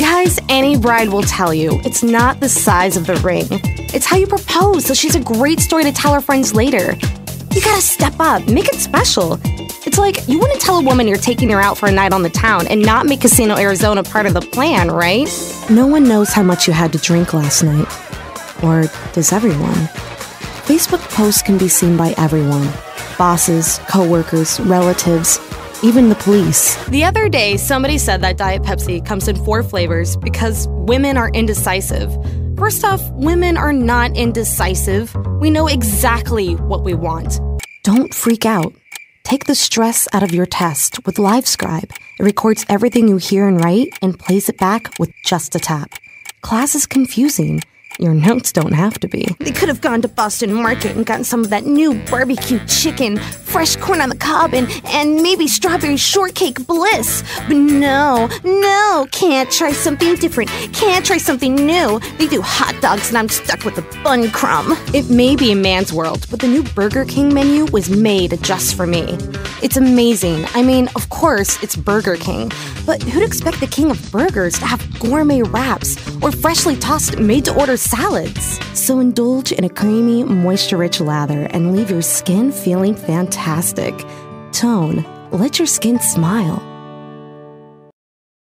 Guys, any bride will tell you, it's not the size of the ring. It's how you propose, so she's a great story to tell her friends later. You gotta step up, make it special. It's like, you wouldn't tell a woman you're taking her out for a night on the town and not make Casino Arizona part of the plan, right? No one knows how much you had to drink last night. Or does everyone? Facebook posts can be seen by everyone. Bosses, co-workers, relatives, even the police. The other day, somebody said that Diet Pepsi comes in 4 flavors because women are indecisive. First off, women are not indecisive. We know exactly what we want. Don't freak out. Take the stress out of your test with LiveScribe. It records everything you hear and write and plays it back with just a tap. Class is confusing. Your notes don't have to be. They could have gone to Boston Market and gotten some of that new barbecue chicken, fresh corn on the cob, and maybe strawberry shortcake bliss. But no, can't try something different. Can't try something new. They do hot dogs and I'm stuck with a bun crumb. It may be a man's world, but the new Burger King menu was made just for me. It's amazing. I mean, of course, it's Burger King. But who'd expect the king of burgers to have gourmet wraps or freshly tossed made-to-order salads? So indulge in a creamy, moisture-rich lather and leave your skin feeling fantastic. Tone, let your skin smile.